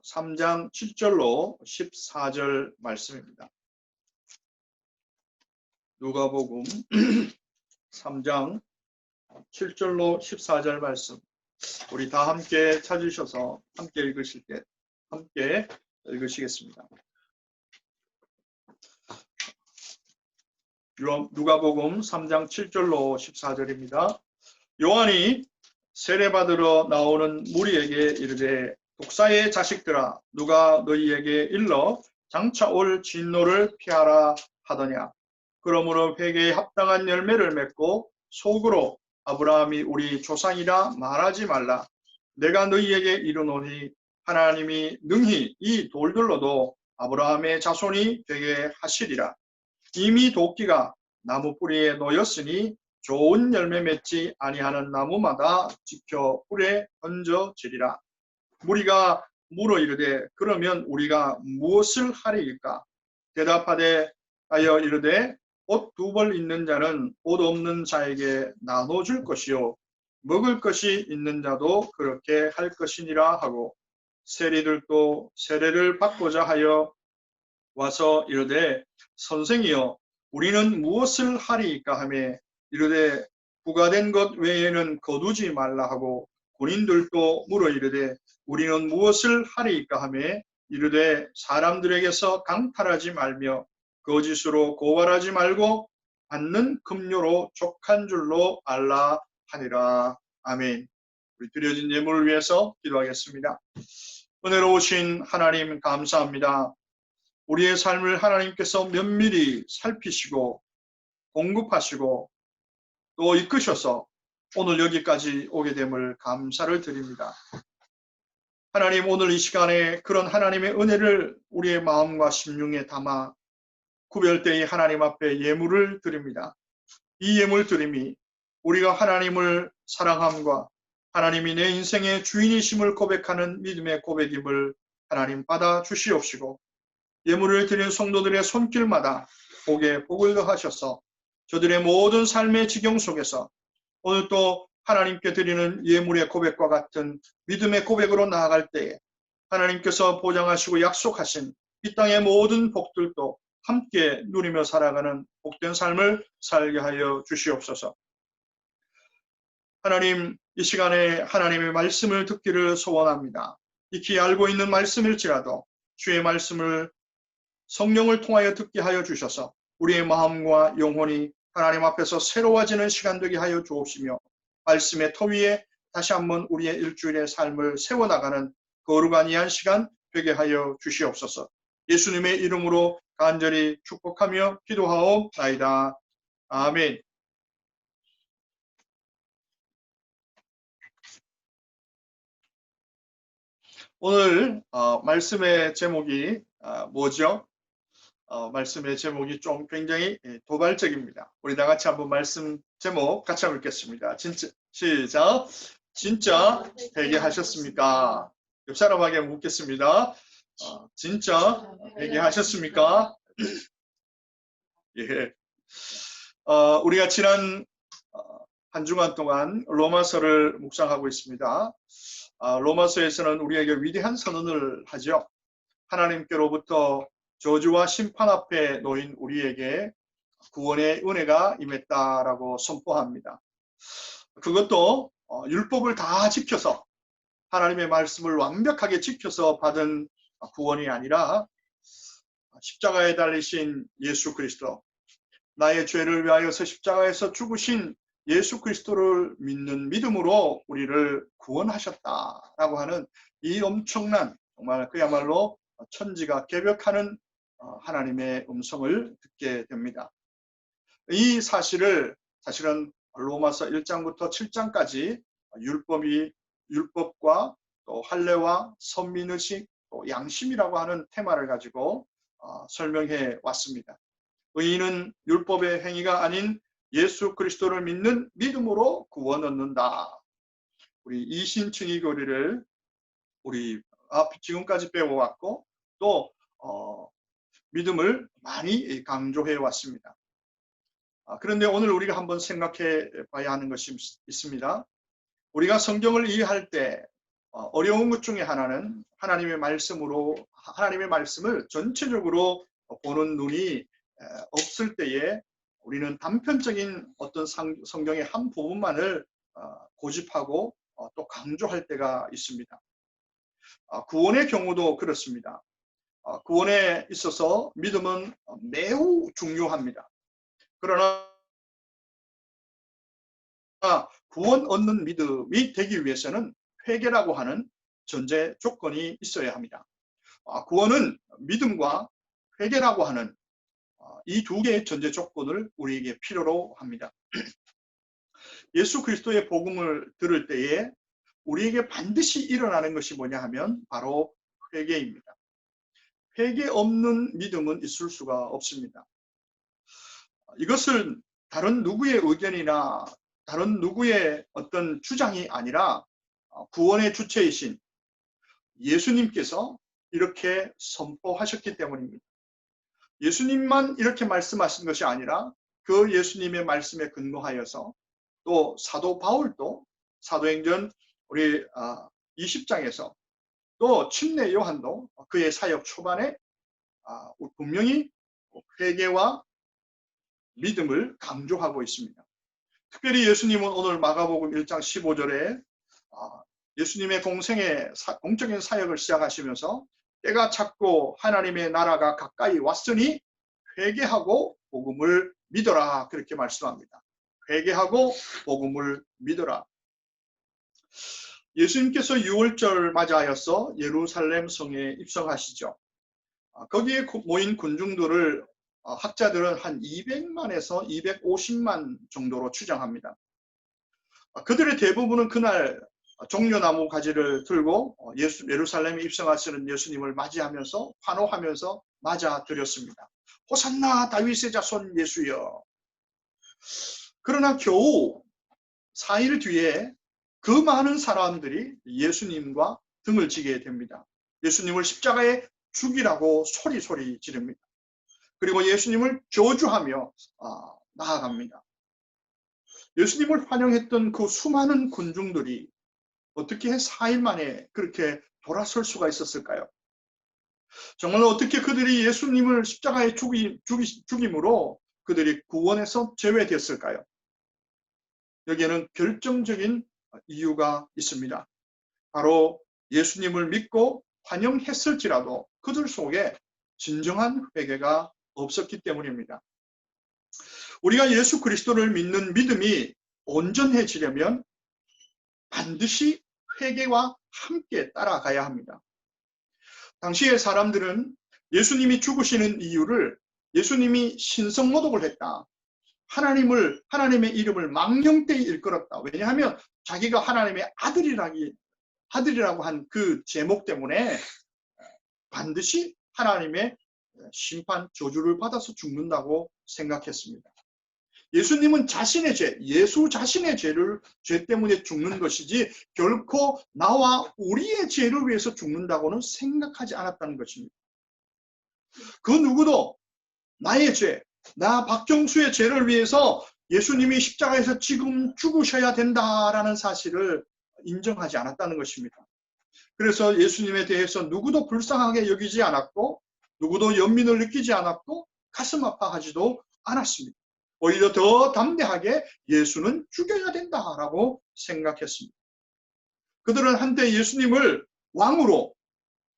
3장 7절로 14절 말씀입니다. 누가복음 3장 7절로 14절 말씀. 우리 다 함께 찾으셔서 함께 읽으실 때 함께 읽으시겠습니다. 누가복음 3장 7절로 14절입니다. 요한이 세례받으러 나오는 무리에게 이르되 독사의 자식들아 누가 너희에게 일러 장차 올 진노를 피하라 하더냐. 그러므로 회개에 합당한 열매를 맺고 속으로 아브라함이 우리 조상이라 말하지 말라. 내가 너희에게 이르노니 하나님이 능히 이 돌들로도 아브라함의 자손이 되게 하시리라. 이미 도끼가 나무 뿌리에 놓였으니 좋은 열매 맺지 아니하는 나무마다 지켜 불에 던져지리라. 무리가 물어 이르되 그러면 우리가 무엇을 하리이까? 대답하되 하여 이르되 옷 두 벌 있는 자는 옷 없는 자에게 나눠줄 것이요 먹을 것이 있는 자도 그렇게 할 것이니라 하고 세리들도 세례를 받고자 하여 와서 이르되 선생이여 우리는 무엇을 하리이까 하매 이르되 부과된 것 외에는 거두지 말라 하고 군인들도 물어 이르되 우리는 무엇을 하리이까 하매 이르되 사람들에게서 강탈하지 말며 거짓으로 고발하지 말고 받는 급료로 족한 줄로 알라 하니라. 아멘. 우리 드려진 예물을 위해서 기도하겠습니다. 은혜로우신 하나님 감사합니다. 우리의 삶을 하나님께서 면밀히 살피시고 공급하시고 또 이끄셔서 오늘 여기까지 오게 됨을 감사를 드립니다. 하나님 오늘 이 시간에 그런 하나님의 은혜를 우리의 마음과 심령에 담아 구별되이 하나님 앞에 예물을 드립니다. 이 예물 드림이 우리가 하나님을 사랑함과 하나님이 내 인생의 주인이심을 고백하는 믿음의 고백임을 하나님 받아 주시옵시고 예물을 드린 성도들의 손길마다 복에 복을 더하셔서 저들의 모든 삶의 지경 속에서 오늘 또 하나님께 드리는 예물의 고백과 같은 믿음의 고백으로 나아갈 때에 하나님께서 보장하시고 약속하신 이 땅의 모든 복들도 함께 누리며 살아가는 복된 삶을 살게 하여 주시옵소서. 하나님 이 시간에 하나님의 말씀을 듣기를 소원합니다. 익히 알고 있는 말씀일지라도 주의 말씀을 성령을 통하여 듣게 하여 주셔서 우리의 마음과 영혼이 하나님 앞에서 새로워지는 시간 되게 하여 주옵시며 말씀의 터 위에 다시 한번 우리의 일주일의 삶을 세워나가는 거룩한 이한 시간 되게 하여 주시옵소서. 예수님의 이름으로 간절히 축복하며 기도하옵나이다. 아멘. 오늘 말씀의 제목이 뭐죠? 말씀의 제목이 좀 굉장히 도발적입니다. 우리 다 같이 한번 말씀 제목 같이 한번 읽겠습니다. 시작. 진짜 회개하셨습니까? 옆 사람에게 묻겠습니다. 진짜 회개하셨습니까? 예. 우리가 지난 한 주간 동안 로마서를 묵상하고 있습니다. 로마서에서는 우리에게 위대한 선언을 하죠. 하나님께로부터 저주와 심판 앞에 놓인 우리에게 구원의 은혜가 임했다라고 선포합니다. 그것도 율법을 다 지켜서 하나님의 말씀을 완벽하게 지켜서 받은 구원이 아니라 십자가에 달리신 예수 그리스도, 나의 죄를 위하여서 십자가에서 죽으신 예수 그리스도를 믿는 믿음으로 우리를 구원하셨다라고 하는 이 엄청난 정말 그야말로 천지가 개벽하는 하나님의 음성을 듣게 됩니다. 이 사실을 사실은 로마서 1장부터 7장까지 율법과 또 할례와 선민의식 또 양심이라고 하는 테마를 가지고 설명해 왔습니다. 의인은 율법의 행위가 아닌 예수 그리스도를 믿는 믿음으로 구원 얻는다. 우리 이신칭의 교리를 우리 지금까지 배워왔고 또 믿음을 많이 강조해 왔습니다. 그런데 오늘 우리가 한번 생각해 봐야 하는 것이 있습니다. 우리가 성경을 이해할 때 어려운 것 중에 하나는 하나님의 말씀을 전체적으로 보는 눈이 없을 때에 우리는 단편적인 어떤 성경의 한 부분만을 고집하고 또 강조할 때가 있습니다. 구원의 경우도 그렇습니다. 구원에 있어서 믿음은 매우 중요합니다. 그러나 구원 얻는 믿음이 되기 위해서는 회개라고 하는 전제 조건이 있어야 합니다. 구원은 믿음과 회개라고 하는 이 두 개의 전제 조건을 우리에게 필요로 합니다. 예수 그리스도의 복음을 들을 때에 우리에게 반드시 일어나는 것이 뭐냐 하면 바로 회개입니다. 회개 없는 믿음은 있을 수가 없습니다. 이것은 다른 누구의 의견이나 다른 누구의 어떤 주장이 아니라 구원의 주체이신 예수님께서 이렇게 선포하셨기 때문입니다. 예수님만 이렇게 말씀하신 것이 아니라 그 예수님의 말씀에 근거하여서 또 사도 바울도 사도행전 우리 20장에서 또 침례 요한도 그의 사역 초반에 분명히 회개와 믿음을 강조하고 있습니다. 특별히 예수님은 오늘 마가복음 1장 15절에 예수님의 공적인 사역을 시작하시면서 때가 찼고 하나님의 나라가 가까이 왔으니 회개하고 복음을 믿어라 그렇게 말씀합니다. 회개하고 복음을 믿어라. 예수님께서 6월절 맞이하여서 예루살렘 성에 입성하시죠. 거기에 모인 군중들을 학자들은 한 200만에서 250만 정도로 추정합니다. 그들의 대부분은 그날 종려나무 가지를 들고 예루살렘에 입성하시는 예수님을 맞이하면서 환호하면서 맞아드렸습니다. 호산나 다윗의 자손 예수여. 그러나 겨우 4일 뒤에 그 많은 사람들이 예수님과 등을 지게 됩니다. 예수님을 십자가에 죽이라고 소리 지릅니다. 그리고 예수님을 저주하며 나아갑니다. 예수님을 환영했던 그 수많은 군중들이 어떻게 4일 만에 그렇게 돌아설 수가 있었을까요? 정말 어떻게 그들이 예수님을 십자가에 죽임으로 그들이 구원에서 제외됐을까요? 여기에는 결정적인 이유가 있습니다. 바로 예수님을 믿고 환영했을지라도 그들 속에 진정한 회개가 없었기 때문입니다. 우리가 예수 그리스도를 믿는 믿음이 온전해지려면 반드시 회개와 함께 따라가야 합니다. 당시의 사람들은 예수님이 죽으시는 이유를 예수님이 신성모독을 했다. 하나님의 이름을 망령되이 일컬었다. 왜냐하면 자기가 하나님의 아들이라고 한 그 제목 때문에 반드시 하나님의 심판 저주를 받아서 죽는다고 생각했습니다. 예수님은 예수 자신의 죄 때문에 죽는 것이지 결코 나와 우리의 죄를 위해서 죽는다고는 생각하지 않았다는 것입니다. 그 누구도 나의 죄, 나 박정수의 죄를 위해서 예수님이 십자가에서 지금 죽으셔야 된다라는 사실을 인정하지 않았다는 것입니다. 그래서 예수님에 대해서 누구도 불쌍하게 여기지 않았고 누구도 연민을 느끼지 않았고 가슴 아파하지도 않았습니다. 오히려 더 담대하게 예수는 죽여야 된다라고 생각했습니다. 그들은 한때 예수님을 왕으로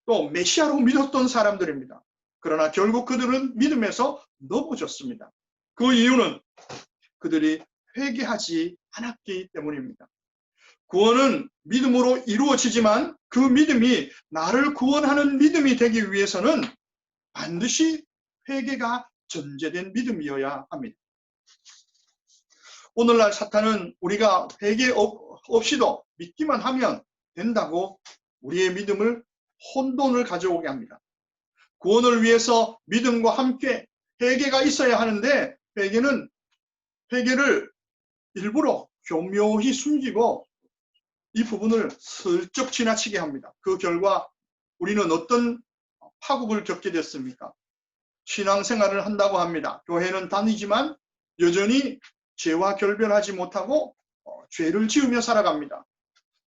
또 메시아로 믿었던 사람들입니다. 그러나 결국 그들은 믿음에서 넘어졌습니다. 그 이유는 그들이 회개하지 않았기 때문입니다. 구원은 믿음으로 이루어지지만 그 믿음이 나를 구원하는 믿음이 되기 위해서는 반드시 회개가 전제된 믿음이어야 합니다. 오늘날 사탄은 우리가 회개 없이도 믿기만 하면 된다고 우리의 믿음을 혼돈을 가져오게 합니다. 구원을 위해서 믿음과 함께 회개가 있어야 하는데 회개를 일부러 교묘히 숨기고 이 부분을 슬쩍 지나치게 합니다. 그 결과 우리는 어떤 파국을 겪게 됐습니까? 신앙생활을 한다고 합니다. 교회는 다니지만 여전히 죄와 결별하지 못하고 죄를 지으며 살아갑니다.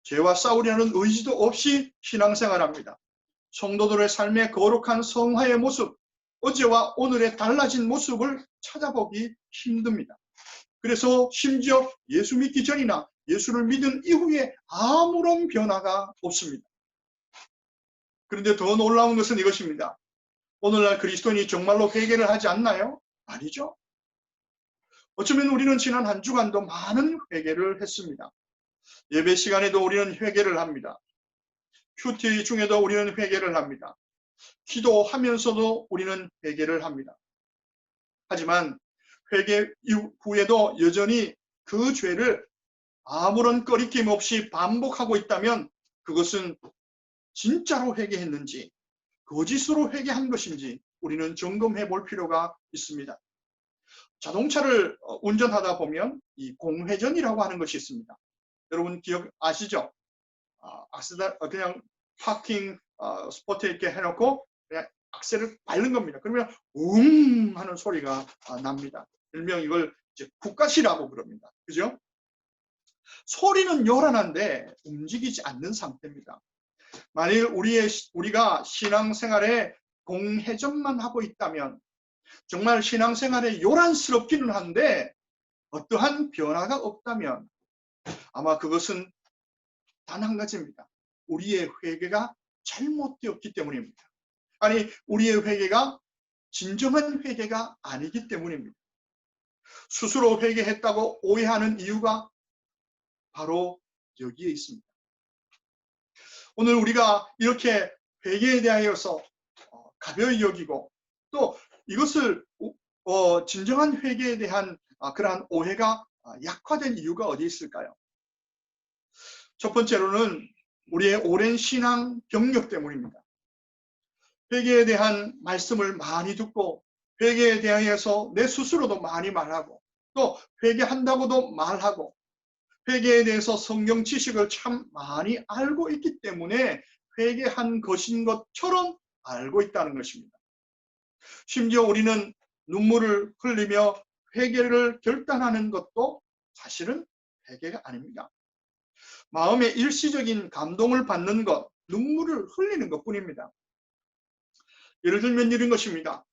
죄와 싸우려는 의지도 없이 신앙생활합니다. 성도들의 삶의 거룩한 성화의 모습, 어제와 오늘의 달라진 모습을 찾아보기 힘듭니다. 그래서 심지어 예수 믿기 전이나 예수를 믿은 이후에 아무런 변화가 없습니다. 그런데 더 놀라운 것은 이것입니다. 오늘날 그리스도인이 정말로 회개를 하지 않나요? 아니죠. 어쩌면 우리는 지난 한 주간도 많은 회개를 했습니다. 예배 시간에도 우리는 회개를 합니다. 큐티 중에도 우리는 회개를 합니다. 기도하면서도 우리는 회개를 합니다. 하지만 회개 이후에도 여전히 그 죄를 아무런 꺼리낌 없이 반복하고 있다면 그것은 진짜로 회개했는지 거짓으로 회개한 것인지 우리는 점검해 볼 필요가 있습니다. 자동차를 운전하다 보면 이 공회전이라고 하는 것이 있습니다. 여러분 기억 아시죠? 그냥 파킹 스포트에 이렇게 해놓고 그냥 악셀을 밟는 겁니다. 그러면 하는 소리가 납니다. 일명 이걸 이제 국가시라고 부릅니다. 그죠? 소리는 요란한데 움직이지 않는 상태입니다. 만일 우리가 신앙생활에 공회전만 하고 있다면 정말 신앙생활에 요란스럽기는 한데 어떠한 변화가 없다면 아마 그것은 단 한 가지입니다. 우리의 회개가 잘못되었기 때문입니다. 아니, 우리의 회개가 진정한 회개가 아니기 때문입니다. 스스로 회개했다고 오해하는 이유가 바로 여기에 있습니다. 오늘 우리가 이렇게 회개에 대하여서 가벼이 여기고 또 이것을 진정한 회개에 대한 그러한 오해가 약화된 이유가 어디 있을까요? 첫 번째로는 우리의 오랜 신앙 경력 때문입니다. 회개에 대한 말씀을 많이 듣고 회개에 대하여서 내 스스로도 많이 말하고 또 회개한다고도 말하고 회개에 대해서 성경 지식을 참 많이 알고 있기 때문에 회개한 것인 것처럼 알고 있다는 것입니다. 심지어 우리는 눈물을 흘리며 회개를 결단하는 것도 사실은 회개가 아닙니다. 마음의 일시적인 감동을 받는 것, 눈물을 흘리는 것뿐입니다. 예를 들면 이런 것입니다.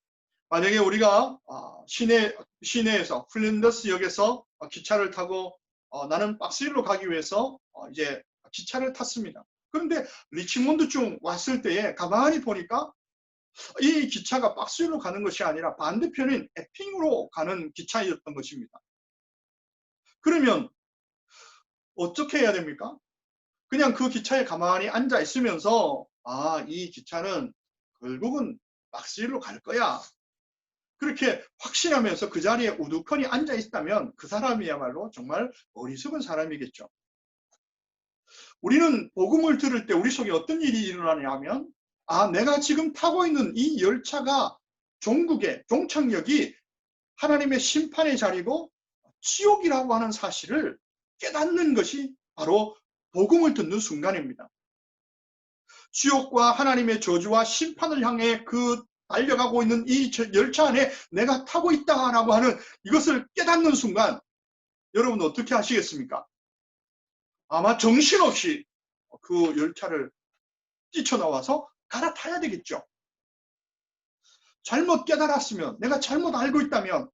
만약에 우리가 시내에서 플랜더스 역에서 기차를 타고 나는 박스힐로 가기 위해서 이제 기차를 탔습니다. 그런데 리치몬드쯤 왔을 때에 가만히 보니까 이 기차가 박스힐로 가는 것이 아니라 반대편인 에핑으로 가는 기차였던 것입니다. 그러면 어떻게 해야 됩니까? 그냥 그 기차에 가만히 앉아 있으면서 이 기차는 결국은 박스힐로 갈 거야. 그렇게 확신하면서 그 자리에 우두커니 앉아 있다면 그 사람이야말로 정말 어리석은 사람이겠죠. 우리는 복음을 들을 때 우리 속에 어떤 일이 일어나냐면 내가 지금 타고 있는 이 열차가 종착역이 하나님의 심판의 자리고 지옥이라고 하는 사실을 깨닫는 것이 바로 복음을 듣는 순간입니다. 지옥과 하나님의 저주와 심판을 향해 달려가고 있는 이 열차 안에 내가 타고 있다라고 하는 이것을 깨닫는 순간 여러분 어떻게 하시겠습니까? 아마 정신없이 그 열차를 뛰쳐나와서 갈아타야 되겠죠. 잘못 깨달았으면 내가 잘못 알고 있다면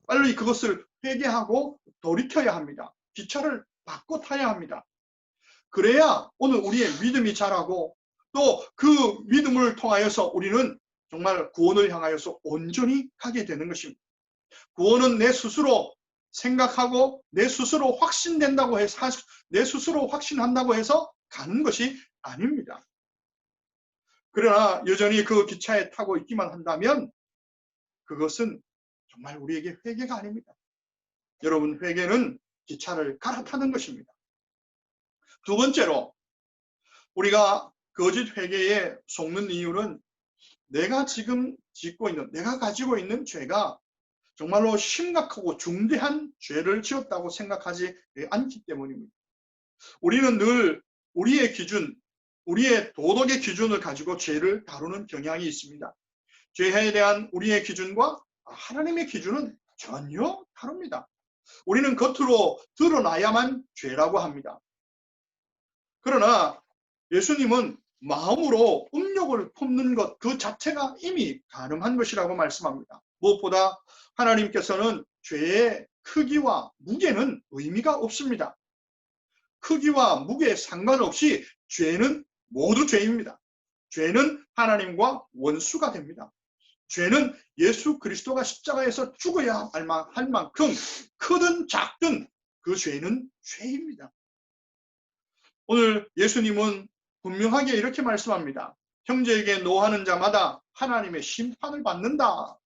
빨리 그것을 회개하고 돌이켜야 합니다. 기차를 바꿔 타야 합니다. 그래야 오늘 우리의 믿음이 자라고 또 그 믿음을 통하여서 우리는 정말 구원을 향하여서 온전히 가게 되는 것입니다. 구원은 내 스스로 생각하고 내 스스로 확신된다고 해서 내 스스로 확신한다고 해서 가는 것이 아닙니다. 그러나 여전히 그 기차에 타고 있기만 한다면 그것은 정말 우리에게 회개가 아닙니다. 여러분, 회개는 기차를 갈아타는 것입니다. 두 번째로 우리가 거짓 회개에 속는 이유는 내가 지금 내가 가지고 있는 죄가 정말로 심각하고 중대한 죄를 지었다고 생각하지 않기 때문입니다. 우리는 늘 우리의 도덕의 기준을 가지고 죄를 다루는 경향이 있습니다. 죄에 대한 우리의 기준과 하나님의 기준은 전혀 다릅니다. 우리는 겉으로 드러나야만 죄라고 합니다. 그러나 예수님은 마음으로 음욕을 품는 것 그 자체가 이미 가늠한 것이라고 말씀합니다. 무엇보다 하나님께서는 죄의 크기와 무게는 의미가 없습니다. 크기와 무게에 상관없이 죄는 모두 죄입니다. 죄는 하나님과 원수가 됩니다. 죄는 예수 그리스도가 십자가에서 죽어야 할 만큼 크든 작든 그 죄는 죄입니다. 오늘 예수님은 분명하게 이렇게 말씀합니다. 형제에게 노하는 자마다 하나님의 심판을 받는다.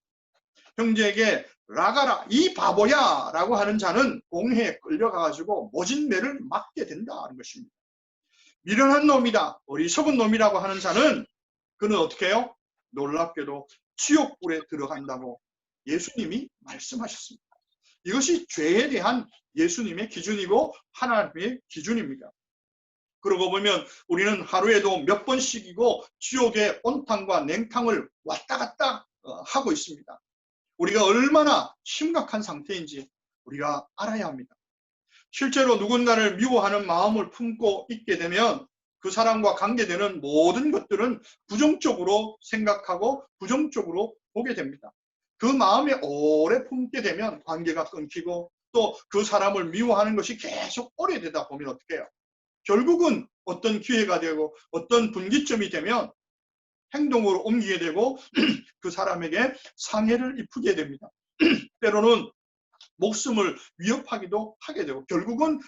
형제에게 나가라 이 바보야 라고 하는 자는 공회에 끌려가가지고 모진 매를 맞게 된다는 것입니다. 미련한 놈이다, 어리석은 놈이라고 하는 자는 그는 어떻게 해요? 놀랍게도 지옥불에 들어간다고 예수님이 말씀하셨습니다. 이것이 죄에 대한 예수님의 기준이고 하나님의 기준입니다. 그러고 보면 우리는 하루에도 몇 번씩이고 지옥의 온탕과 냉탕을 왔다 갔다 하고 있습니다. 우리가 얼마나 심각한 상태인지 우리가 알아야 합니다. 실제로 누군가를 미워하는 마음을 품고 있게 되면 그 사람과 관계되는 모든 것들은 부정적으로 생각하고 부정적으로 보게 됩니다. 그 마음에 오래 품게 되면 관계가 끊기고 또 그 사람을 미워하는 것이 계속 오래되다 보면 어떻게 해요? 결국은 어떤 기회가 되고 어떤 분기점이 되면 행동으로 옮기게 되고 그 사람에게 상해를 입히게 됩니다. 때로는 목숨을 위협하기도 하게 되고 결국은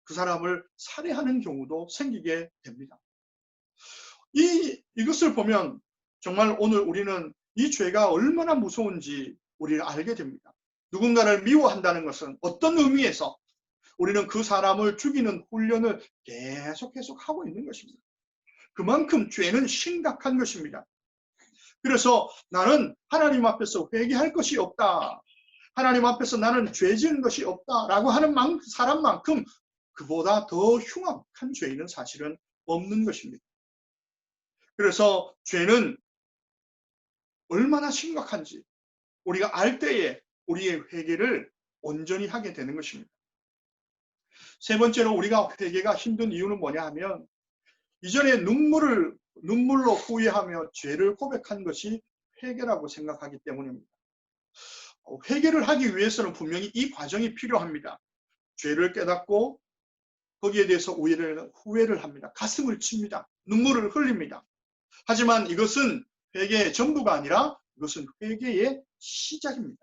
그 사람을 살해하는 경우도 생기게 됩니다. 이것을 보면 정말 오늘 우리는 이 죄가 얼마나 무서운지 우리를 알게 됩니다. 누군가를 미워한다는 것은 어떤 의미에서 우리는 그 사람을 죽이는 훈련을 계속 하고 있는 것입니다. 그만큼 죄는 심각한 것입니다. 그래서 나는 하나님 앞에서 회개할 것이 없다. 하나님 앞에서 나는 죄 지은 것이 없다라고 하는 사람만큼 그보다 더 흉악한 죄는 사실은 없는 것입니다. 그래서 죄는 얼마나 심각한지 우리가 알 때에 우리의 회개를 온전히 하게 되는 것입니다. 세 번째로 우리가 회개가 힘든 이유는 뭐냐 하면 이전에 눈물로 후회하며 죄를 고백한 것이 회개라고 생각하기 때문입니다. 회개를 하기 위해서는 분명히 이 과정이 필요합니다. 죄를 깨닫고 거기에 대해서 후회를 합니다. 가슴을 칩니다. 눈물을 흘립니다. 하지만 이것은 회개의 전부가 아니라 이것은 회개의 시작입니다.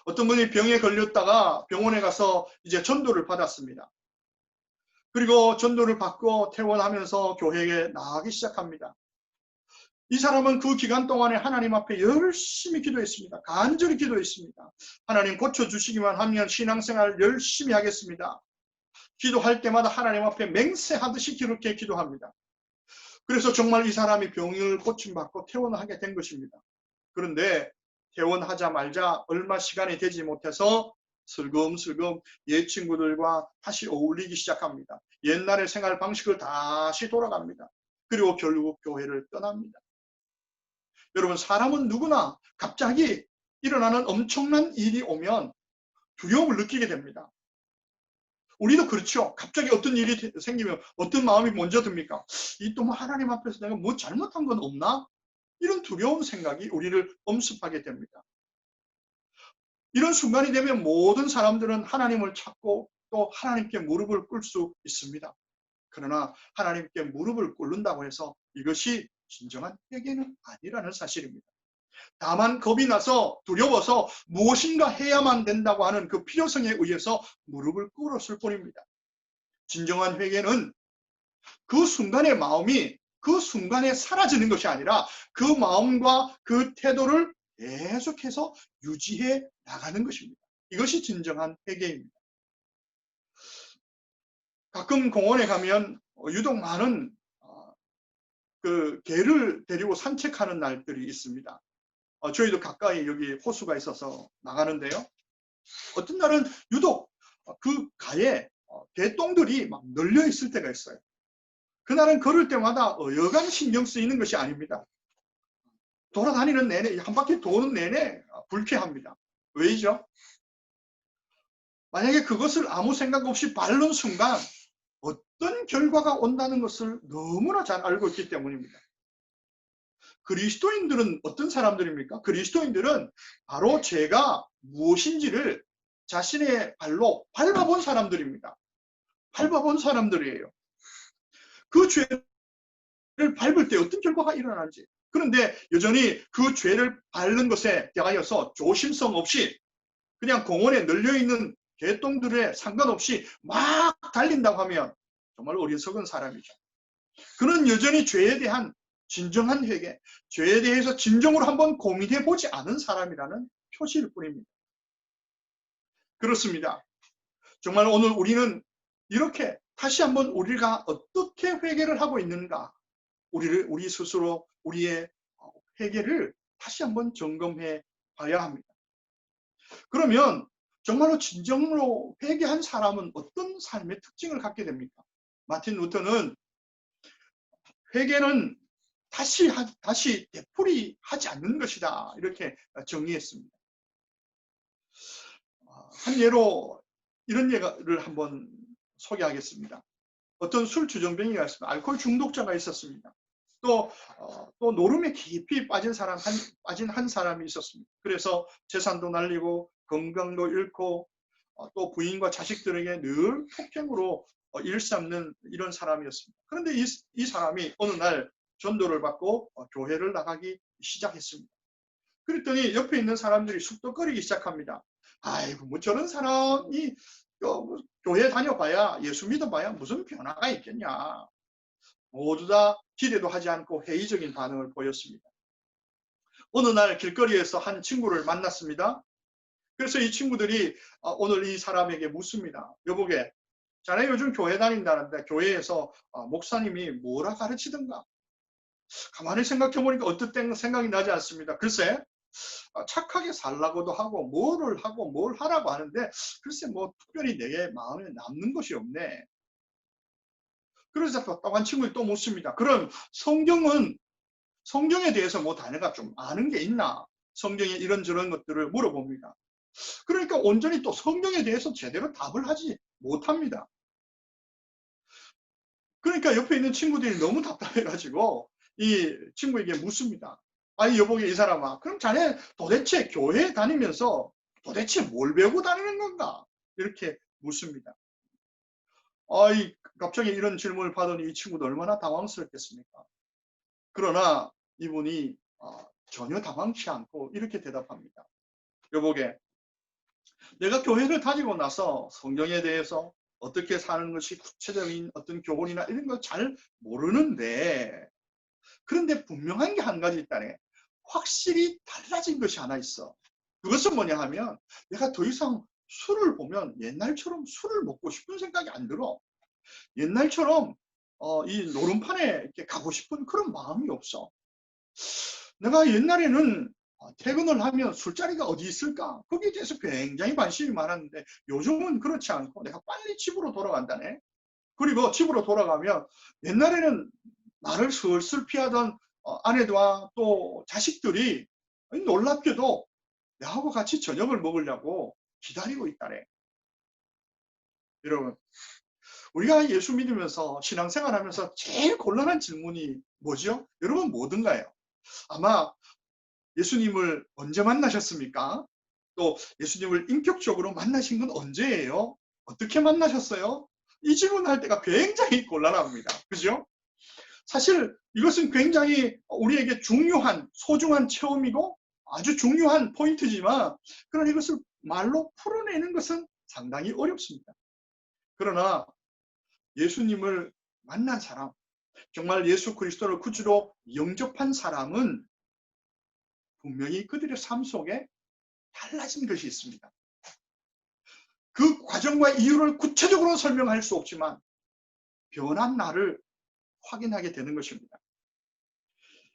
어떤 분이 병에 걸렸다가 병원에 가서 이제 전도를 받았습니다. 그리고 전도를 받고 퇴원하면서 교회에 나가기 시작합니다. 이 사람은 그 기간 동안에 하나님 앞에 열심히 기도했습니다. 간절히 기도했습니다. 하나님 고쳐주시기만 하면 신앙생활 열심히 하겠습니다. 기도할 때마다 하나님 앞에 맹세하듯이 그렇게 기도합니다. 그래서 정말 이 사람이 병을 고침받고 퇴원하게 된 것입니다. 그런데 퇴원하자마자 얼마 시간이 되지 못해서 슬금슬금 옛 친구들과 다시 어울리기 시작합니다. 옛날의 생활 방식을 다시 돌아갑니다. 그리고 결국 교회를 떠납니다. 여러분, 사람은 누구나 갑자기 일어나는 엄청난 일이 오면 두려움을 느끼게 됩니다. 우리도 그렇죠. 갑자기 어떤 일이 생기면 어떤 마음이 먼저 듭니까? 이 또 하나님 앞에서 내가 뭐 잘못한 건 없나? 이런 두려운 생각이 우리를 엄습하게 됩니다. 이런 순간이 되면 모든 사람들은 하나님을 찾고 또 하나님께 무릎을 꿇을 수 있습니다. 그러나 하나님께 무릎을 꿇는다고 해서 이것이 진정한 회개는 아니라는 사실입니다. 다만 겁이 나서 두려워서 무엇인가 해야만 된다고 하는 그 필요성에 의해서 무릎을 꿇었을 뿐입니다. 진정한 회개는 그 순간의 마음이 그 순간에 사라지는 것이 아니라 그 마음과 그 태도를 계속해서 유지해 나가는 것입니다. 이것이 진정한 회개입니다. 가끔 공원에 가면 유독 많은 그 개를 데리고 산책하는 날들이 있습니다. 저희도 가까이 여기 호수가 있어서 나가는데요. 어떤 날은 유독 그 가에 개똥들이 막 널려 있을 때가 있어요. 그날은 걸을 때마다 여간 신경 쓰이는 것이 아닙니다. 돌아다니는 내내, 한 바퀴 도는 내내 불쾌합니다. 왜이죠? 만약에 그것을 아무 생각 없이 밟는 순간 어떤 결과가 온다는 것을 너무나 잘 알고 있기 때문입니다. 그리스도인들은 어떤 사람들입니까? 그리스도인들은 바로 죄가 무엇인지를 자신의 발로 밟아본 사람들입니다. 밟아본 사람들이에요. 그 죄를 밟을 때 어떤 결과가 일어나는지. 그런데 여전히 그 죄를 밟는 것에 대하여서 조심성 없이 그냥 공원에 널려있는 개똥들에 상관없이 막 달린다고 하면 정말 어리석은 사람이죠. 그는 여전히 죄에 대한 진정한 회개, 죄에 대해서 진정으로 한번 고민해 보지 않은 사람이라는 표시일 뿐입니다. 그렇습니다. 정말 오늘 우리는 이렇게 다시 한번 우리가 어떻게 회개를 하고 있는가, 우리 스스로 우리의 회개를 다시 한번 점검해 봐야 합니다. 그러면 정말로 진정으로 회개한 사람은 어떤 삶의 특징을 갖게 됩니까? 마틴 루터는 회개는 다시 되풀이하지 않는 것이다, 이렇게 정의했습니다. 한 예로 이런 예를 한번 소개하겠습니다. 어떤 술 주정뱅이가 있습니다. 알코올 중독자가 있었습니다. 또 노름에 깊이 빠진 한 사람이 있었습니다. 그래서 재산도 날리고 건강도 잃고 또 부인과 자식들에게 늘 폭행으로 일삼는 이런 사람이었습니다. 그런데 이 사람이 어느 날 전도를 받고 교회를 나가기 시작했습니다. 그랬더니 옆에 있는 사람들이 쑥덕거리기 시작합니다. 아이고, 뭐 저런 사람이 교회 다녀봐야, 예수 믿어봐야 무슨 변화가 있겠냐. 모두 다 기대도 하지 않고 회의적인 반응을 보였습니다. 어느 날 길거리에서 한 친구를 만났습니다. 그래서 이 친구들이 오늘 이 사람에게 묻습니다. 여보게, 자네 요즘 교회 다닌다는데 교회에서 목사님이 뭐라 가르치던가? 가만히 생각해보니까 어떤 생각이 나지 않습니다. 글쎄, 착하게 살라고도 하고 뭘 하라고 하는데 글쎄 뭐 특별히 내 마음에 남는 것이 없네. 그래서 답답한 친구들이 또 묻습니다. 그럼 성경에 대해서 뭐 자네가 좀 아는 게 있나? 성경에 이런저런 것들을 물어봅니다. 그러니까 온전히 또 성경에 대해서 제대로 답을 하지 못합니다. 그러니까 옆에 있는 친구들이 너무 답답해가지고 이 친구에게 묻습니다. 아니 여보게, 이 사람아, 그럼 자네 도대체 교회 다니면서 도대체 뭘 배우고 다니는 건가? 이렇게 묻습니다. 갑자기 이런 질문을 받으니 이 친구도 얼마나 당황스럽겠습니까? 그러나 이분이 전혀 당황치 않고 이렇게 대답합니다. 여보게, 내가 교회를 다니고 나서 성경에 대해서 어떻게 사는 것이 구체적인 어떤 교훈이나 이런 걸 잘 모르는데, 그런데 분명한 게 한 가지 있다네. 확실히 달라진 것이 하나 있어. 그것은 뭐냐 하면 내가 더 이상 술을 보면 옛날처럼 술을 먹고 싶은 생각이 안 들어. 옛날처럼 이 노름판에 이렇게 가고 싶은 그런 마음이 없어. 내가 옛날에는 퇴근을 하면 술자리가 어디 있을까? 거기에 대해서 굉장히 관심이 많았는데 요즘은 그렇지 않고 내가 빨리 집으로 돌아간다네. 그리고 집으로 돌아가면 옛날에는 나를 슬슬 피하던 아내와 또 자식들이 놀랍게도 나하고 같이 저녁을 먹으려고 기다리고 있다네. 여러분, 우리가 예수 믿으면서 신앙생활하면서 제일 곤란한 질문이 뭐죠? 여러분 뭐든가요? 아마 예수님을 언제 만나셨습니까? 또 예수님을 인격적으로 만나신 건 언제예요? 어떻게 만나셨어요? 이 질문할 때가 굉장히 곤란합니다. 그죠? 사실 이것은 굉장히 우리에게 중요한, 소중한 체험이고 아주 중요한 포인트지만, 그러나 이것을 말로 풀어내는 것은 상당히 어렵습니다. 그러나 예수님을 만난 사람, 정말 예수 그리스도를 구주로 영접한 사람은 분명히 그들의 삶 속에 달라진 것이 있습니다. 그 과정과 이유를 구체적으로 설명할 수 없지만 변한 나를 확인하게 되는 것입니다.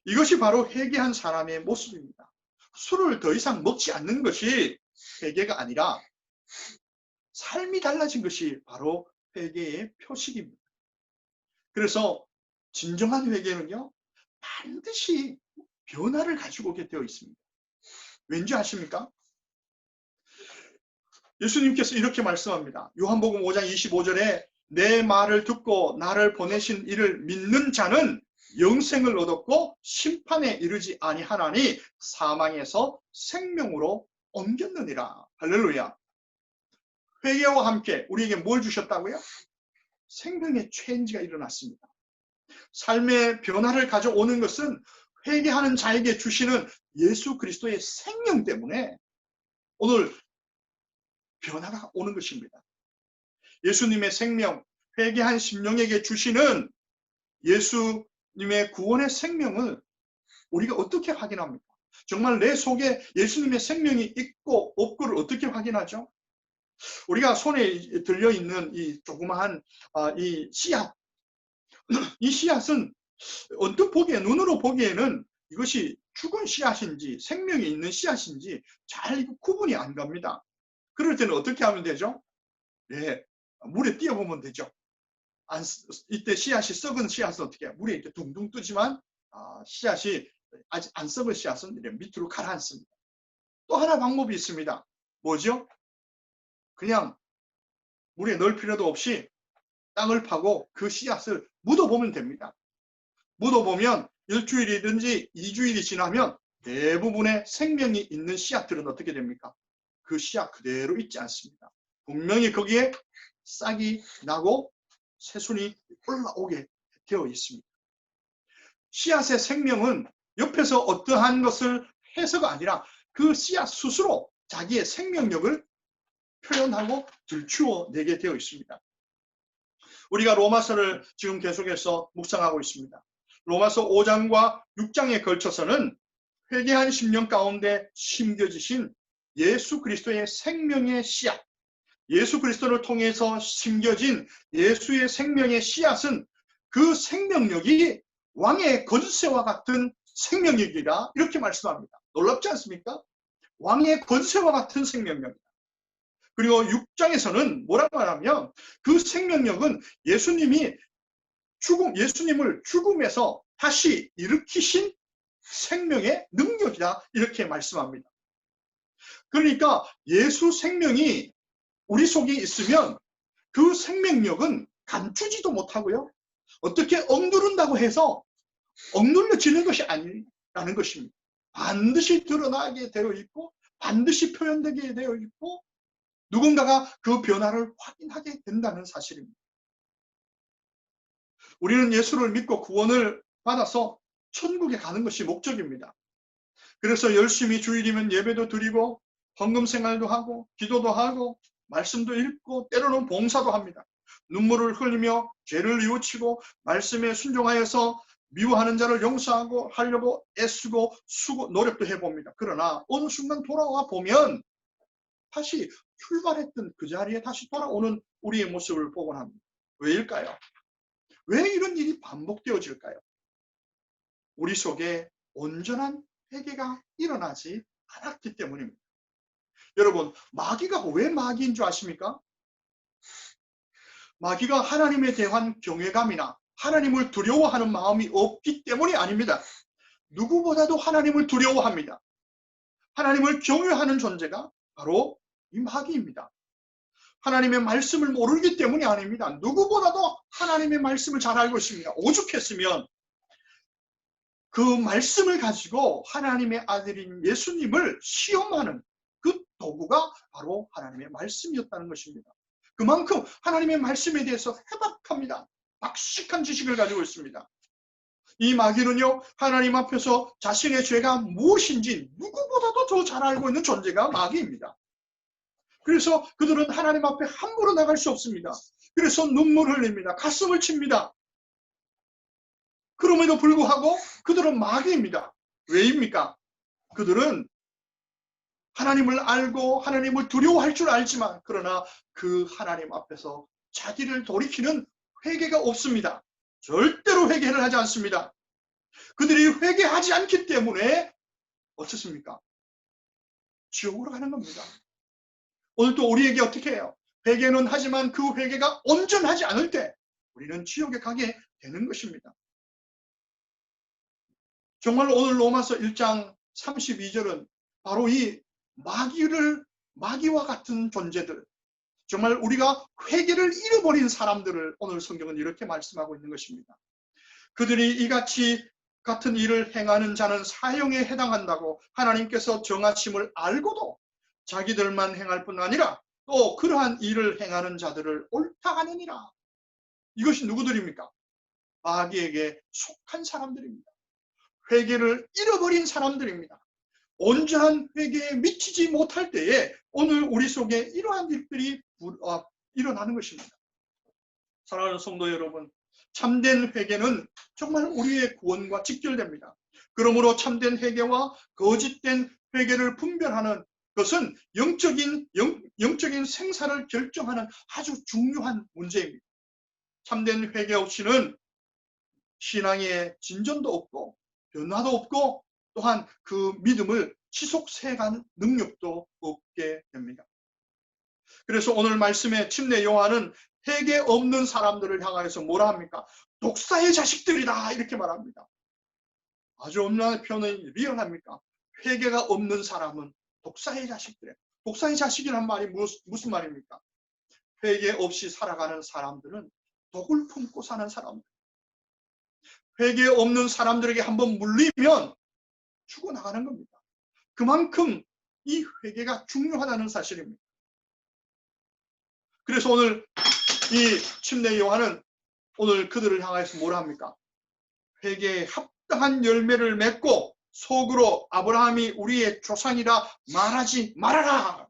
이것이 바로 회개한 사람의 모습입니다. 술을 더 이상 먹지 않는 것이 회개가 아니라 삶이 달라진 것이 바로 회개의 표식입니다. 그래서 진정한 회개는요, 반드시 변화를 가지고 오게 되어 있습니다. 왠지 아십니까? 예수님께서 이렇게 말씀합니다. 요한복음 5장 25절에 내 말을 듣고 나를 보내신 이를 믿는 자는 영생을 얻었고 심판에 이르지 아니하나니 사망에서 생명으로 옮겼느니라. 할렐루야. 회개와 함께 우리에게 뭘 주셨다고요? 생명의 체인지가 일어났습니다. 삶의 변화를 가져오는 것은 회개하는 자에게 주시는 예수 그리스도의 생명 때문에 오늘 변화가 오는 것입니다. 예수님의 생명, 회개한 심령에게 주시는 예수님의 구원의 생명을 우리가 어떻게 확인합니까? 정말 내 속에 예수님의 생명이 있고 없고를 어떻게 확인하죠? 우리가 손에 들려있는 이 조그마한 이 씨앗, 이 씨앗은 언뜻 보기에, 눈으로 보기에는 이것이 죽은 씨앗인지 생명이 있는 씨앗인지 잘 구분이 안 갑니다. 그럴 때는 어떻게 하면 되죠? 네, 물에 띄어보면 되죠. 이때 씨앗이 썩은 씨앗은 어떻게 해요? 물에 이렇게 둥둥 뜨지만 씨앗이 아직 안 썩은 씨앗은 이렇게 밑으로 가라앉습니다. 또 하나 방법이 있습니다. 뭐죠? 그냥 물에 넣을 필요도 없이 땅을 파고 그 씨앗을 묻어보면 됩니다. 묻어보면 일주일이든지 2주일이 지나면 대부분의 생명이 있는 씨앗들은 어떻게 됩니까? 그 씨앗 그대로 있지 않습니다. 분명히 거기에 싹이 나고 새순이 올라오게 되어 있습니다. 씨앗의 생명은 옆에서 어떠한 것을 해서가 아니라 그 씨앗 스스로 자기의 생명력을 표현하고 들추어내게 되어 있습니다. 우리가 로마서를 지금 계속해서 묵상하고 있습니다. 로마서 5장과 6장에 걸쳐서는 회개한 심령 가운데 심겨지신 예수 그리스도의 생명의 씨앗, 예수 그리스도를 통해서 심겨진 예수의 생명의 씨앗은 그 생명력이 왕의 권세와 같은 생명력이라 이렇게 말씀합니다. 놀랍지 않습니까? 왕의 권세와 같은 생명력이다. 그리고 6장에서는 뭐라고 하냐면 그 생명력은 예수님을 죽음에서 다시 일으키신 생명의 능력이다 이렇게 말씀합니다. 그러니까 예수 생명이 우리 속에 있으면 그 생명력은 감추지도 못하고요. 어떻게 억누른다고 해서 억눌려지는 것이 아니라는 것입니다. 반드시 드러나게 되어 있고 반드시 표현되게 되어 있고 누군가가 그 변화를 확인하게 된다는 사실입니다. 우리는 예수를 믿고 구원을 받아서 천국에 가는 것이 목적입니다. 그래서 열심히 주일이면 예배도 드리고 헌금 생활도 하고 기도도 하고 말씀도 읽고 때로는 봉사도 합니다. 눈물을 흘리며 죄를 뉘우치고 말씀에 순종하여서 미워하는 자를 용서하고 하려고 애쓰고 노력도 해봅니다. 그러나 어느 순간 돌아와 보면 다시 출발했던 그 자리에 다시 돌아오는 우리의 모습을 보곤 합니다. 왜일까요? 왜 이런 일이 반복되어질까요? 우리 속에 온전한 회개가 일어나지 않았기 때문입니다. 여러분, 마귀가 왜 마귀인 줄 아십니까? 마귀가 하나님에 대한 경외감이나 하나님을 두려워하는 마음이 없기 때문이 아닙니다. 누구보다도 하나님을 두려워합니다. 하나님을 경외하는 존재가 바로 이 마귀입니다. 하나님의 말씀을 모르기 때문이 아닙니다. 누구보다도 하나님의 말씀을 잘 알고 있습니다. 오죽했으면 그 말씀을 가지고 하나님의 아들인 예수님을 시험하는 그 도구가 바로 하나님의 말씀이었다는 것입니다. 그만큼 하나님의 말씀에 대해서 해박합니다. 박식한 지식을 가지고 있습니다. 이 마귀는요, 하나님 앞에서 자신의 죄가 무엇인지 누구보다도 더 잘 알고 있는 존재가 마귀입니다. 그래서 그들은 하나님 앞에 함부로 나갈 수 없습니다. 그래서 눈물 흘립니다. 가슴을 칩니다. 그럼에도 불구하고 그들은 마귀입니다. 왜입니까? 그들은 하나님을 알고 하나님을 두려워할 줄 알지만 그러나 그 하나님 앞에서 자기를 돌이키는 회개가 없습니다. 절대로 회개를 하지 않습니다. 그들이 회개하지 않기 때문에 어떻습니까? 지옥으로 가는 겁니다. 오늘 또 우리에게 어떻게 해요? 회개는 하지만 그 회개가 온전하지 않을 때 우리는 지옥에 가게 되는 것입니다. 정말 오늘 로마서 1장 32절은 바로 이 마귀와 같은 존재들, 정말 우리가 회개를 잃어버린 사람들을 오늘 성경은 이렇게 말씀하고 있는 것입니다. 그들이 이같이 같은 일을 행하는 자는 사형에 해당한다고 하나님께서 정하심을 알고도 자기들만 행할 뿐 아니라 또 그러한 일을 행하는 자들을 옳다 하느니라. 이것이 누구들입니까? 마귀에게 속한 사람들입니다. 회개를 잃어버린 사람들입니다. 온전한 회개에 미치지 못할 때에 오늘 우리 속에 이러한 일들이 일어나는 것입니다. 사랑하는 성도 여러분, 참된 회개는 정말 우리의 구원과 직결됩니다. 그러므로 참된 회개와 거짓된 회개를 분별하는 것은 영적인 생사를 결정하는 아주 중요한 문제입니다. 참된 회개 없이는 신앙의 진전도 없고 변화도 없고 또한 그 믿음을 지속해가는 능력도 없게 됩니다. 그래서 오늘 말씀에 침례 요한은 회개 없는 사람들을 향하여서 뭐라 합니까? 독사의 자식들이다 이렇게 말합니다. 아주 엄연한 표현이 리얼합니까? 회개가 없는 사람은 독사의 자식들이에요. 독사의 자식이란 말이 무슨 말입니까? 회개 없이 살아가는 사람들은 독을 품고 사는 사람들. 회개 없는 사람들에게 한번 물리면 죽어나가는 겁니다. 그만큼 이 회개가 중요하다는 사실입니다. 그래서 오늘 이 침례 요한은 오늘 그들을 향해서 뭐라 합니까? 회개에 합당한 열매를 맺고 속으로 아브라함이 우리의 조상이라 말하지 말아라.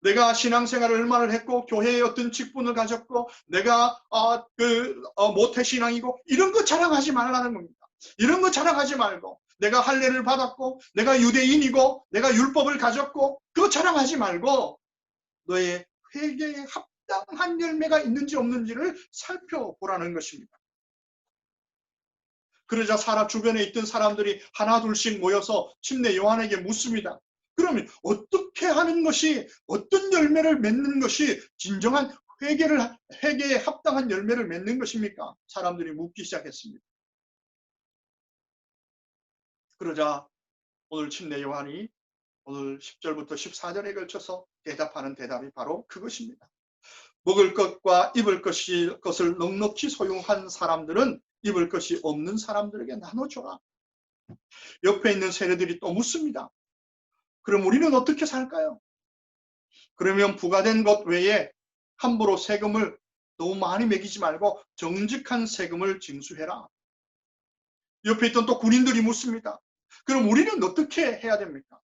내가 신앙생활을 얼마나 했고 교회에 어떤 직분을 가졌고 내가 모태신앙이고 이런 거 자랑하지 말라는 겁니다. 이런 거 자랑하지 말고 내가 할례를 받았고 내가 유대인이고 내가 율법을 가졌고 그거 자랑하지 말고 너의 회개에 합당한 열매가 있는지 없는지를 살펴보라는 것입니다. 그러자 주변에 있던 사람들이 하나 둘씩 모여서 침례 요한에게 묻습니다. 그러면 어떤 열매를 맺는 것이 진정한 회개에 합당한 열매를 맺는 것입니까? 사람들이 묻기 시작했습니다. 그러자 오늘 침례 요한이 오늘 10절부터 14절에 걸쳐서 대답하는 대답이 바로 그것입니다. 먹을 것과 입을 것을 넉넉히 소유한 사람들은 입을 것이 없는 사람들에게 나눠줘라. 옆에 있는 세례들이 또 묻습니다. 그럼 우리는 어떻게 살까요? 그러면 부과된 것 외에 함부로 세금을 너무 많이 매기지 말고 정직한 세금을 징수해라. 옆에 있던 또 군인들이 묻습니다. 그럼 우리는 어떻게 해야 됩니까?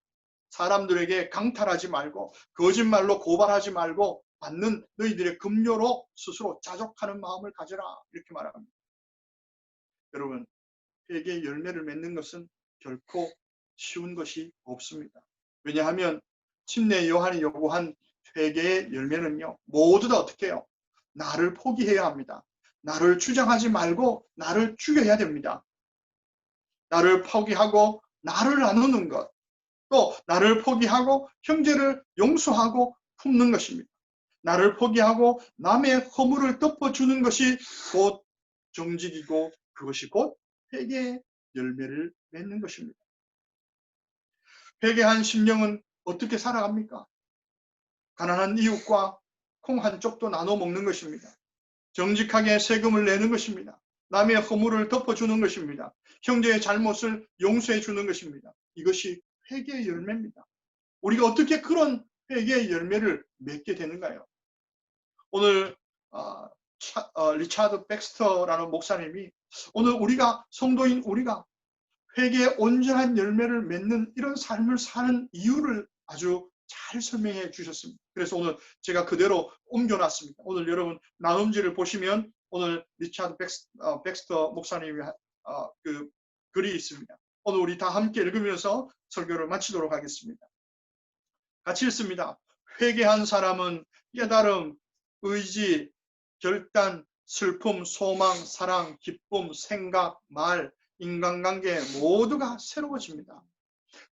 사람들에게 강탈하지 말고 거짓말로 고발하지 말고 받는 너희들의 급료로 스스로 자족하는 마음을 가져라. 이렇게 말합니다. 여러분, 회개의 열매를 맺는 것은 결코 쉬운 것이 없습니다. 왜냐하면 침례 요한이 요구한 회개의 열매는요. 모두 다 어떻게 해요? 나를 포기해야 합니다. 나를 주장하지 말고 나를 죽여야 됩니다. 나를 포기하고 나를 나누는 것. 또 나를 포기하고 형제를 용서하고 품는 것입니다. 나를 포기하고 남의 허물을 덮어주는 것이 곧 정직이고 그것이 곧 회개의 열매를 맺는 것입니다. 회개한 심령은 어떻게 살아갑니까? 가난한 이웃과 콩 한 쪽도 나눠 먹는 것입니다. 정직하게 세금을 내는 것입니다. 남의 허물을 덮어주는 것입니다. 형제의 잘못을 용서해 주는 것입니다. 이것이 회개의 열매입니다. 우리가 어떻게 그런 회개의 열매를 맺게 되는가요? 오늘 리차드 백스터라는 목사님이 오늘 성도인 우리가 회개의 온전한 열매를 맺는 이런 삶을 사는 이유를 아주 잘 설명해 주셨습니다. 그래서 오늘 제가 그대로 옮겨놨습니다. 오늘 여러분 나눔지를 보시면 오늘 리차드 백스터 목사님의 그 글이 있습니다. 오늘 우리 다 함께 읽으면서 설교를 마치도록 하겠습니다. 같이 읽습니다. 회개한 사람은 깨달음, 의지, 결단, 슬픔, 소망, 사랑, 기쁨, 생각, 말, 인간관계 모두가 새로워집니다.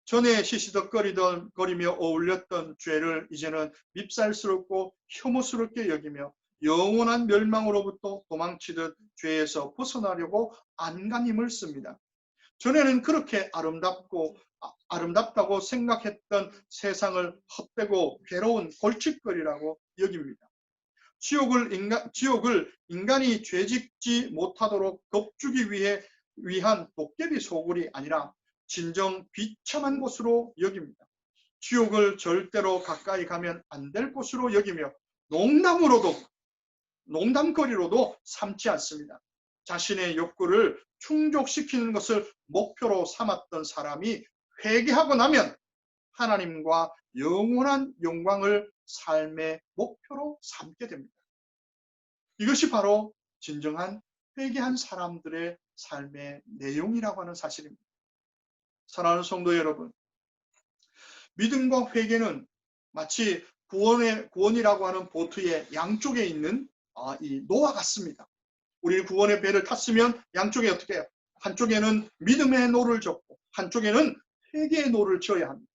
전에 시시덕거리며 어울렸던 죄를 이제는 밉살스럽고 혐오스럽게 여기며 영원한 멸망으로부터 도망치듯 죄에서 벗어나려고 안간힘을 씁니다. 전에는 그렇게 아름답다고 생각했던 세상을 헛되고 괴로운 골칫거리라고 여깁니다. 지옥을 인간이 죄짓지 못하도록 겁주기 위한 도깨비 소굴이 아니라 진정 비참한 곳으로 여깁니다. 지옥을 절대로 가까이 가면 안 될 곳으로 여기며 농담거리로도 삼지 않습니다. 자신의 욕구를 충족시키는 것을 목표로 삼았던 사람이 회개하고 나면 하나님과 영원한 영광을 삶의 목표로 삼게 됩니다. 이것이 바로 진정한 회개한 사람들의 삶의 내용이라고 하는 사실입니다. 사랑하는 성도 여러분, 믿음과 회개는 마치 구원이라고 하는 보트의 양쪽에 있는 이 노와 같습니다. 우리 구원의 배를 탔으면 양쪽에 어떻게 해요? 한쪽에는 믿음의 노를 젓고 한쪽에는 회개의 노를 져야 합니다.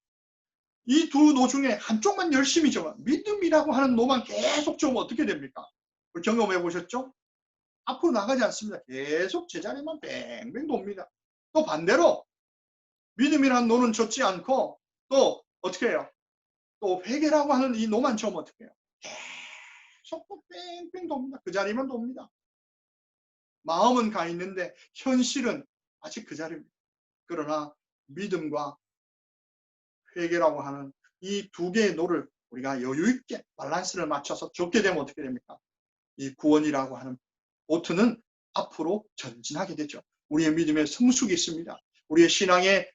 이 두 노 중에 한쪽만 열심히 져면, 믿음이라고 하는 노만 계속 져면 어떻게 됩니까? 경험해 보셨죠? 앞으로 나가지 않습니다. 계속 제자리만 뱅뱅 돕니다. 또 반대로 믿음이라는 노는 젓지 않고 또 어떻게 해요? 또 회개라고 하는 이 노만 져면 어떻게 해요? 계속 또 뺑뺑 돕니다. 그 자리만 돕니다. 마음은 가 있는데 현실은 아직 그 자리입니다. 그러나 믿음과 회개라고 하는 이 두 개의 노를 우리가 여유 있게 밸런스를 맞춰서 젓게 되면 어떻게 됩니까? 이 구원이라고 하는 보트는 앞으로 전진하게 되죠. 우리의 믿음에 성숙이 있습니다. 우리의 신앙에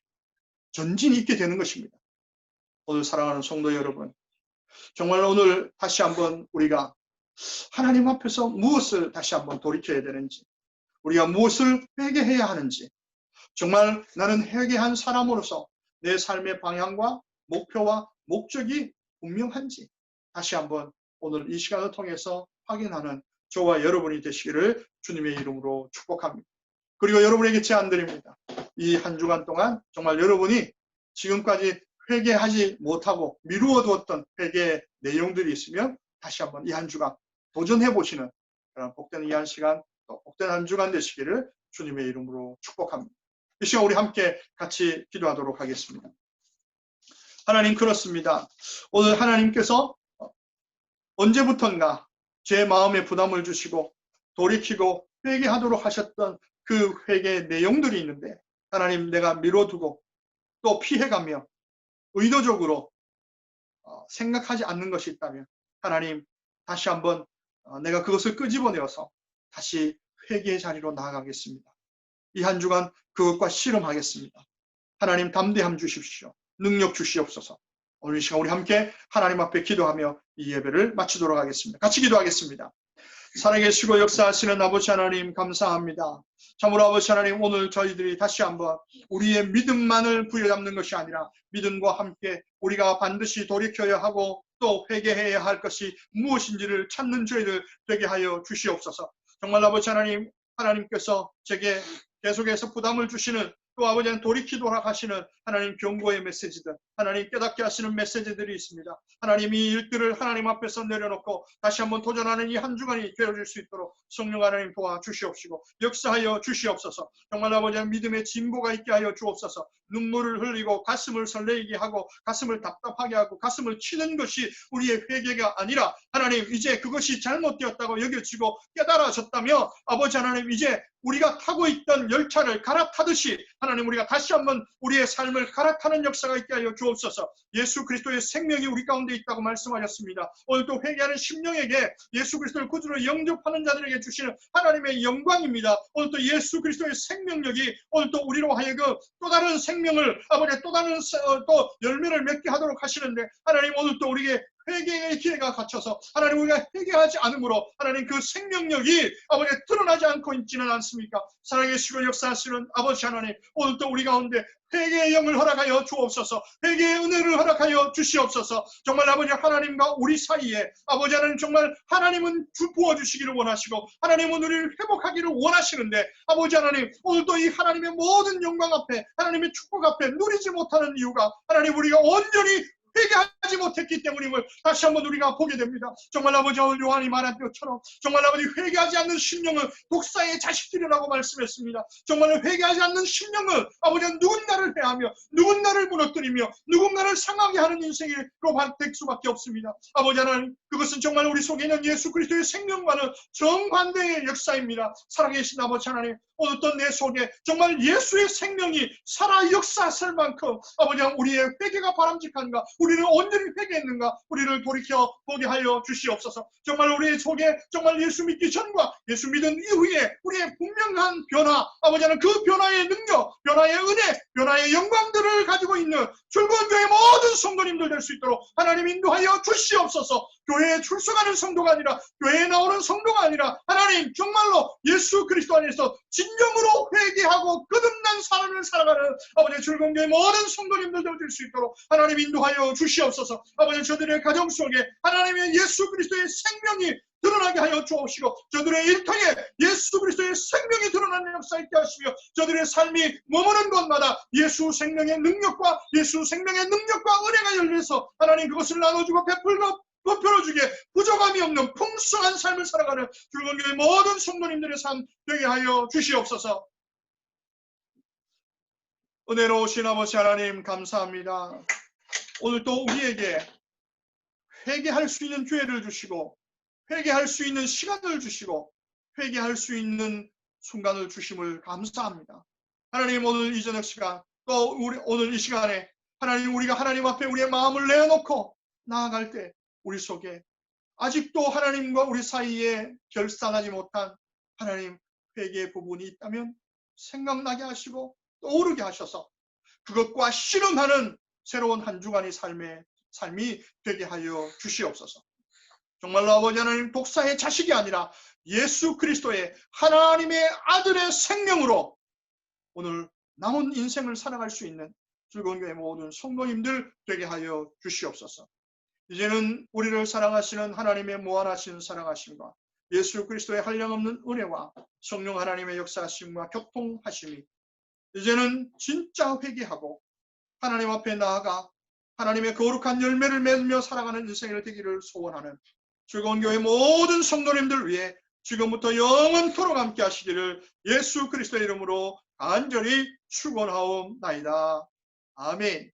전진이 있게 되는 것입니다. 오늘 사랑하는 성도 여러분, 정말 오늘 다시 한번 우리가 하나님 앞에서 무엇을 다시 한번 돌이켜야 되는지, 우리가 무엇을 회개해야 하는지, 정말 나는 회개한 사람으로서 내 삶의 방향과 목표와 목적이 분명한지 다시 한번 오늘 이 시간을 통해서 확인하는 저와 여러분이 되시기를 주님의 이름으로 축복합니다. 그리고 여러분에게 제안드립니다. 이 한 주간 동안 정말 여러분이 지금까지 회개하지 못하고 미루어 두었던 회개의 내용들이 있으면 다시 한번 이 한 주간 도전해 보시는 그런 복된 이 한 시간, 또 복된 한 주간 되시기를 주님의 이름으로 축복합니다. 이 시간 우리 함께 같이 기도하도록 하겠습니다. 하나님, 그렇습니다. 오늘 하나님께서 언제부턴가 제 마음에 부담을 주시고 돌이키고 회개하도록 하셨던 그 회개의 내용들이 있는데, 하나님, 내가 미뤄두고 또 피해가며 의도적으로 생각하지 않는 것이 있다면 하나님, 다시 한번 내가 그것을 끄집어내어서 다시 회개의 자리로 나아가겠습니다. 이 한 주간 그것과 씨름하겠습니다. 하나님, 담대함 주십시오. 능력 주시옵소서. 오늘 이 시간 우리 함께 하나님 앞에 기도하며 이 예배를 마치도록 하겠습니다. 같이 기도하겠습니다. 살아계시고 역사하시는 아버지 하나님, 감사합니다. 참으로 아버지 하나님, 오늘 저희들이 다시 한번 우리의 믿음만을 부여잡는 것이 아니라 믿음과 함께 우리가 반드시 돌이켜야 하고 또 회개해야 할 것이 무엇인지를 찾는 저희들 되게 하여 주시옵소서. 정말 아버지 하나님, 하나님께서 제게 계속해서 부담을 주시는, 또 아버지는 돌이키도록 하시는 하나님 경고의 메시지들, 하나님 깨닫게 하시는 메시지들이 있습니다. 하나님, 이 일들을 하나님 앞에서 내려놓고 다시 한번 도전하는 이 한 주간이 되어질 수 있도록 성령 하나님 도와주시옵시고 역사하여 주시옵소서. 정말 아버지는 믿음의 진보가 있게 하여 주옵소서. 눈물을 흘리고 가슴을 설레게 하고 가슴을 답답하게 하고 가슴을 치는 것이 우리의 회개가 아니라 하나님, 이제 그것이 잘못되었다고 여겨지고 깨달아졌다며 아버지 하나님, 이제 우리가 타고 있던 열차를 갈아타듯이 하나님, 우리가 다시 한번 우리의 삶을 갈아타는 역사가 있게 하여 주옵소서. 예수 그리스도의 생명이 우리 가운데 있다고 말씀하셨습니다. 오늘 또 회개하는 심령에게 예수 그리스도를 구주로 영접하는 자들에게 주시는 하나님의 영광입니다. 오늘 또 예수 그리스도의 생명력이 오늘 또 우리로 하여금 또 다른 생명을, 아버지 또 다른 또 열매를 맺게 하도록 하시는데, 하나님, 오늘 또 우리에게 회개의 기회가 갇혀서 하나님, 우리가 회개하지 않으므로 하나님 그 생명력이 아버지 드러나지 않고 있지는 않습니까? 살아계시고 역사하시는 아버지 하나님, 오늘 또 우리 가운데 회개의 영을 허락하여 주옵소서. 회개의 은혜를 허락하여 주시옵소서. 정말 아버지 하나님과 우리 사이에 아버지 하나님, 정말 하나님은 부어주시기를 원하시고 하나님은 우리를 회복하기를 원하시는데, 아버지 하나님, 오늘도 이 하나님의 모든 영광 앞에, 하나님의 축복 앞에 누리지 못하는 이유가 하나님, 우리가 온전히 회개하지 못했기 때문임을 다시 한번 우리가 보게 됩니다. 정말 아버지, 오늘 요한이 말한 것처럼 정말 아버지, 회개하지 않는 심령은 독사의 자식들이라고 말씀했습니다. 정말 회개하지 않는 심령은 아버지, 누군가를 해하며 누군가를 무너뜨리며 누군가를 상하게 하는 인생으로 될 수밖에 없습니다. 아버지 하나님, 그것은 정말 우리 속에 있는 예수 그리스도의 생명과는 정반대의 역사입니다. 살아계신 아버지 하나님, 오늘 또 내 속에 정말 예수의 생명이 살아 역사할 만큼 아버지, 우리의 회개가 바람직한가, 우리는 온전히 회개했는가, 우리를 돌이켜 보게 하여 주시옵소서. 정말 우리 속에 정말 예수 믿기 전과 예수 믿은 이후에 우리의 분명한 변화, 아버지 하나님, 그 변화의 능력, 변화의 은혜, 변화의 영광들을 가지고 있는 즐거운 교회 모든 성도님들 될 수 있도록 하나님 인도하여 주시옵소서. 교회에 출석하는 성도가 아니라, 교회에 나오는 성도가 아니라, 하나님 정말로 예수 그리스도 안에서 진정으로 회개하고 거듭난 삶을 살아가는 아버지 즐거운 교회 모든 성도님들도 될 수 있도록 하나님 인도하여 주시옵소서. 아버지, 저들의 가정 속에 하나님의 예수 그리스도의 생명이 드러나게 하여 주옵시고, 저들의 일터에 예수 그리스도의 생명이 드러나는 역사 있게 하시며, 저들의 삶이 머무는 곳마다 예수 생명의 능력과 예수 생명의 능력과 은혜가 열려서 하나님 그것을 나눠주고 베풀고 높여주게 부족함이 없는 풍성한 삶을 살아가는 즐거운 교회 모든 성도님들의 삶 되게 하여 주시옵소서. 은혜로우신 아버지 하나님, 감사합니다. 오늘 또 우리에게 회개할 수 있는 기회를 주시고, 회개할 수 있는 시간을 주시고, 회개할 수 있는 순간을 주심을 감사합니다. 하나님, 오늘 이 저녁 시간, 또 오늘 이 시간에 하나님, 우리가 하나님 앞에 우리의 마음을 내어놓고 나아갈 때 우리 속에 아직도 하나님과 우리 사이에 결산하지 못한 하나님 회개의 부분이 있다면 생각나게 하시고 떠오르게 하셔서 그것과 씨름하는 새로운 한 주간의 삶이 되게 하여 주시옵소서. 정말로 아버지 하나님, 독사의 자식이 아니라 예수 그리스도의 하나님의 아들의 생명으로 오늘 남은 인생을 살아갈 수 있는 즐거운 교회 모든 성도님들 되게 하여 주시옵소서. 이제는 우리를 사랑하시는 하나님의 무한하신 사랑하심과 예수 그리스도의 한량없는 은혜와 성령 하나님의 역사하심과 교통하심이 이제는 진짜 회개하고 하나님 앞에 나아가 하나님의 거룩한 열매를 맺으며 살아가는 인생을 되기를 소원하는 즐거운 교회 모든 성도님들 위해 지금부터 영원토록 함께 하시기를 예수 그리스도의 이름으로 간절히 축원하옵나이다. 아멘.